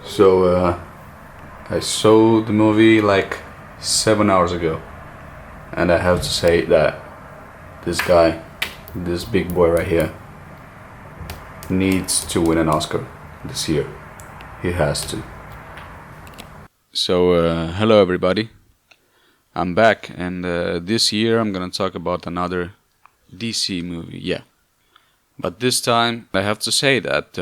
So I saw the movie like 7 hours ago, and I have to say that this guy, this big boy right here, needs to win an Oscar this year. He has to. So hello everybody. I'm back, and this year I'm gonna talk about another DC movie. Yeah, but this time I have to say that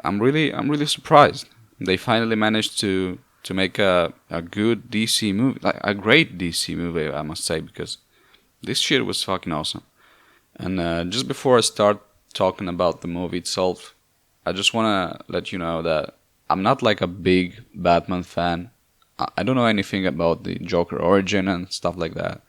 I'm really surprised. They finally managed to make a good DC movie, like a great DC movie, I must say, because this shit was fucking awesome. And just before I start talking about the movie itself, I just wanna let you know that I'm not like a big Batman fan. I don't know anything about the Joker origin and stuff like that.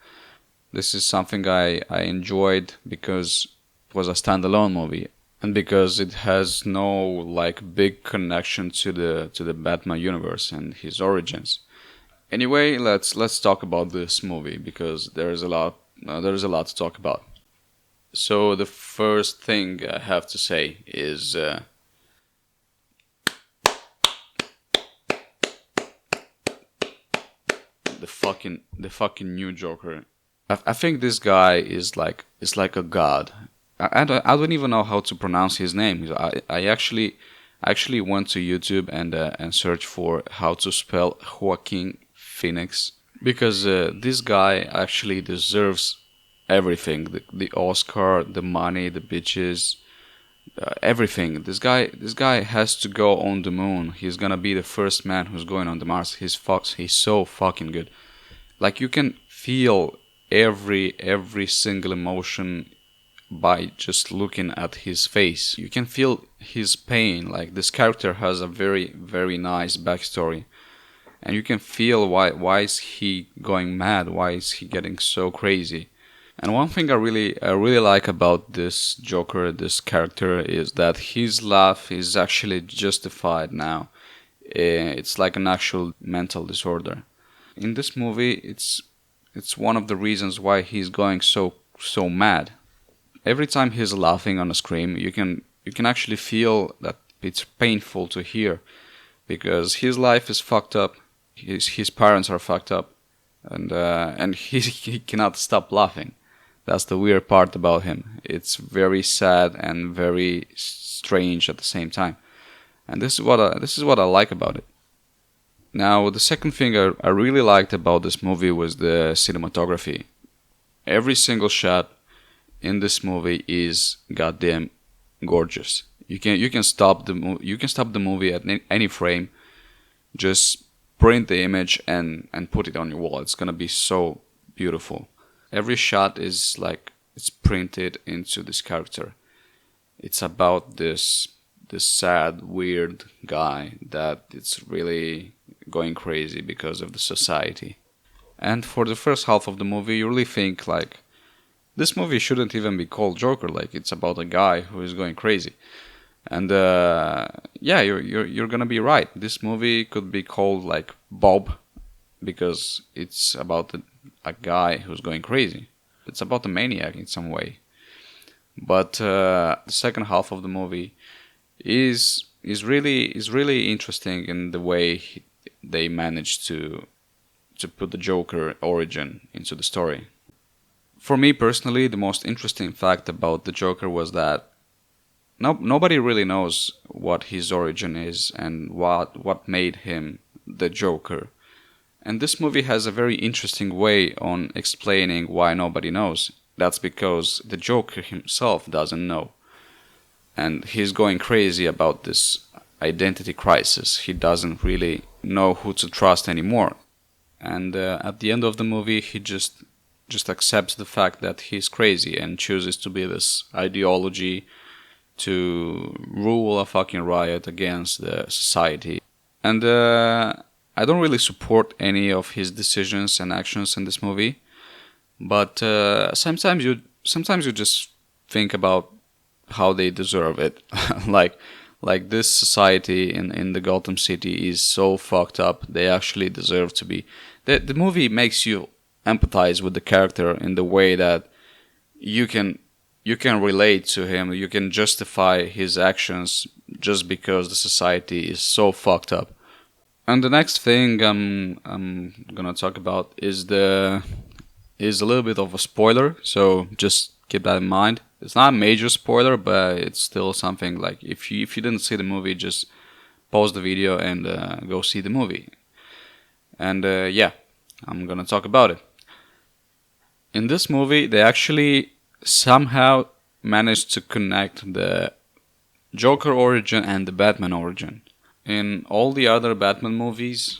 This is something I enjoyed because it was a standalone movie and because it has no like big connection to the Batman universe and his origins. Anyway, let's talk about this movie because there's a lot to talk about. So the first thing I have to say is the fucking new Joker. I think this guy is like a god. I don't even know how to pronounce his name. I actually went to YouTube and searched for how to spell Joaquin Phoenix because this guy actually deserves everything: the Oscar, the money, the bitches, everything. This guy has to go on the moon. He's gonna be the first man who's going on the Mars. He's so fucking good. Like you can feel every single emotion by just looking at his face. You can feel his pain. Like this character has a very nice backstory, and you can feel why is he going mad? Why is he getting so crazy? And one thing I really like about this Joker, this character, is that his laugh is actually justified now. It's like an actual mental disorder. In this movie, it's one of the reasons why he's going so mad. Every time he's laughing on a screen, you can actually feel that it's painful to hear because his life is fucked up. His parents are fucked up, and he cannot stop laughing. That's the weird part about him. It's very sad and very strange at the same time, and this is what I like about it. Now, the second thing I really liked about this movie was the cinematography. Every single shot in this movie is goddamn gorgeous. You can stop the movie at any frame. Just print the image and put it on your wall. It's gonna be so beautiful. Every shot is like it's printed into this character. It's about this sad, weird guy that it's really going crazy because of the society. And for the first half of the movie, you really think like this movie shouldn't even be called Joker. Like it's about a guy who is going crazy. And yeah, you're gonna be right. This movie could be called like Bob because it's about a guy who's going crazy. It's about a maniac in some way. But the second half of the movie is really interesting in the way they managed to put the Joker origin into the story. For me personally, the most interesting fact about the Joker was that nobody really knows what his origin is and what made him the Joker. And this movie has a very interesting way on explaining why nobody knows. That's because the Joker himself doesn't know. And he's going crazy about this identity crisis. He doesn't really know who to trust anymore. And at the end of the movie, he just accepts the fact that he's crazy and chooses to be this ideology to rule a fucking riot against the society. And I don't really support any of his decisions and actions in this movie, but sometimes you just think about how they deserve it. like like this society in the Gotham City is so fucked up. They actually deserve to be. The movie makes you empathize with the character in the way that you can you can relate to him, you can justify his actions just because the society is so fucked up. And the next thing I'm gonna talk about is a little bit of a spoiler, so just keep that in mind. It's not a major spoiler, but it's still something like if you didn't see the movie, just pause the video and go see the movie. And yeah, I'm gonna talk about it. In this movie, they actually somehow managed to connect the Joker origin and the Batman origin. In all the other Batman movies,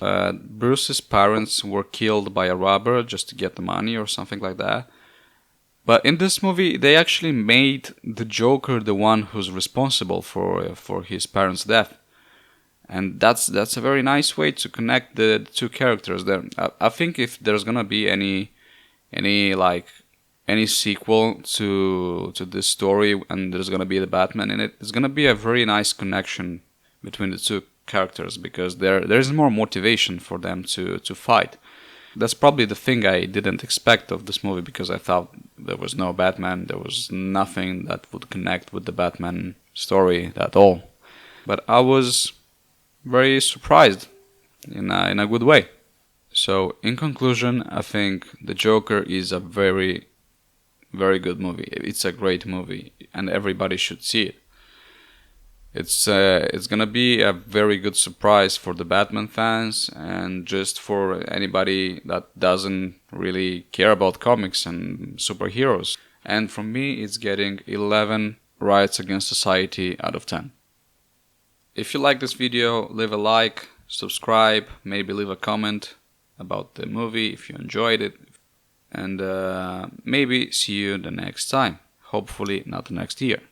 Bruce's parents were killed by a robber just to get the money or something like that. But in this movie, they actually made the Joker the one who's responsible for his parents' death, and that's a very nice way to connect the two characters. There, I think if there's gonna be any sequel to this story, and there's gonna be the Batman in it, it's gonna be a very nice connection between the two characters because there's more motivation for them to fight. That's probably the thing I didn't expect of this movie because I thought there was no Batman, there was nothing that would connect with the Batman story at all. But I was very surprised in a good way. So in conclusion, I think The Joker is a very, very good movie. It's a great movie and everybody should see it. It's gonna be a very good surprise for the Batman fans and just for anybody that doesn't really care about comics and superheroes. And from me, it's getting 11 Riots Against Society out of 10. If you like this video, leave a like, subscribe, maybe leave a comment about the movie if you enjoyed it, and maybe see you the next time. Hopefully not the next year.